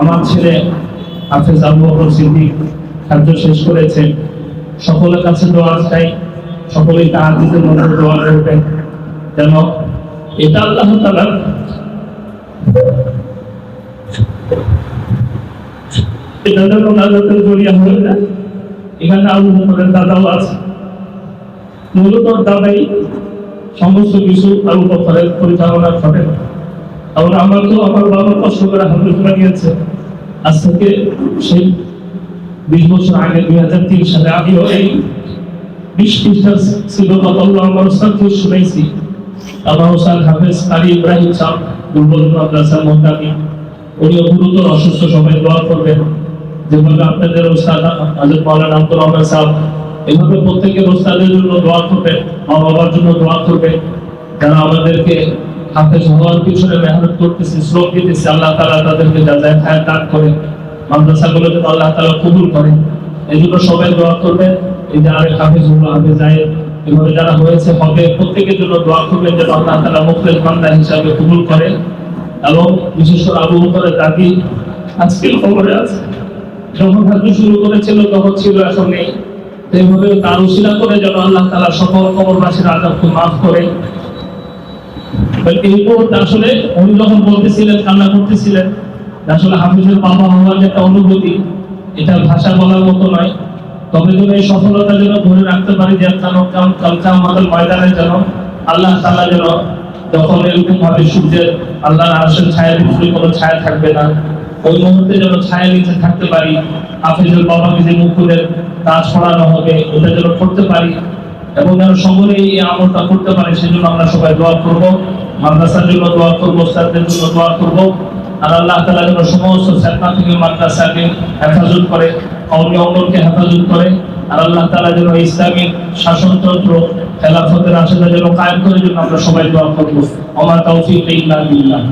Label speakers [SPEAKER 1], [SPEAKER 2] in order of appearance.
[SPEAKER 1] আমার ছেলে হাফেজ আবু বকর সিদ্দিক খাদ্য শেষ করেছে। সকলের কাছে দোয়া চাই, সকলেই তাহাজ্জুদের মধ্যে দোয়া করবেন যেন এটা আল্লাহ তাআলা এটা যেন নাজাতের জরিয়া হয়ে যায়। এখানে আবু বকরের দাদাও আছে, মূলত দাদাই সমস্ত কিছু আবু বকরের পরিচালনা করেন। আর আমার তো আমার বাবা কষ্ট করে হাফেজ বানিয়েছে। আজ থেকে সেই 20 বছর আগে 2003 সালে আমিও এই 20 খ্রিস্টান ছিল আল্লাহ আমার উস্তাদকে শুনেছি। আমার উস্তাদ হাফেজ কারি ইব্রাহিম সাহেব দুর্বল মাদ্রাসা মোহাম্মদী, উনিও গুরুতর অসুস্থ, সবাই দোয়া করবেন। যেভাবে আপনাদের উস্তাদ হযরত মাওলানা আব্দুর রহমান সাহেব, এভাবে প্রত্যেকের উস্তাদের জন্য দোয়া করবেন, মা বাবার জন্য দোয়া করবেন, যারা আমাদেরকে হাফেজ হওয়ার পিছনে মেহনত করতেছে, শ্রম দিতেছে, আল্লাহ তাআলা তাদেরকে জাযায়ে খায়র দান করে, মাদ্রাসাগুলো যেন আল্লাহ তাআলা কবুল করেন। এই জন্য সবাই দোয়া করবেন। এই যে আরেক হাফেজ হলো, হাফেজ জায়েদ, এভাবে যারা হয়েছে হবে, প্রত্যেকের জন্য দোয়া করবেন যেন আল্লাহ তাআলা মুখলেস বান্দা হিসাবে কবুল করেন। এবং বিশেষ করে আবু বকরের দাদি আজকের খবরে আছে, যখন হাজু শুরু করেছিল তখন ছিল, এখন নেই। এইভাবে তার উসিলা করে যেন আল্লাহ তাআলা সকল কবরবাসীর আযাবকে মাফ করে। এই মুহূর্তে আসলে উনি যখন বলতেছিলেন, কান্না করতেছিলেন, আসলে হাফিজের বাবা হওয়ার যে একটা অনুভূতি, এটা ভাষা বলার মতো নয়। তবে যেন এই সফলতা যেন ধরে রাখতে পারি, যে কালকা আমাদের ময়দানে যেন আল্লাহ তাআলা যেন যখন এরকম ভাবে সূর্যের আল্লাহর আরশের ছায়ার উপরে কোনো ছায়া থাকবে না, ওই মুহূর্তে যেন ছায়া নিচে থাকতে পারি। হাফিজের বাবাকে যে মুকুলের কাজ পড়ানো হবে ওটা যেন করতে পারি, এবং যেন সকলে এই আমলটা করতে পারে, সেজন্য আমরা সবাই দোয়া করব। মাদ্রাসার জন্য দোয়া করবো, উস্তাদদের জন্য দোয়া করবো। আর আল্লাহ তাআলা যেন সমস্ত ফিতনা থেকে মাদ্রাসাকে হেফাজত করে, কওমি অমলকে হেফাজত করে। আর আল্লাহ তাআলা যেন ইসলামী শাসনতন্ত্র খেলাফতের আশীর্বাদ যেন কায়েম করে, জন্য আমরা সবাই দোয়া করবো। ওয়া মা তাওফীক ইল্লা বিল্লাহ।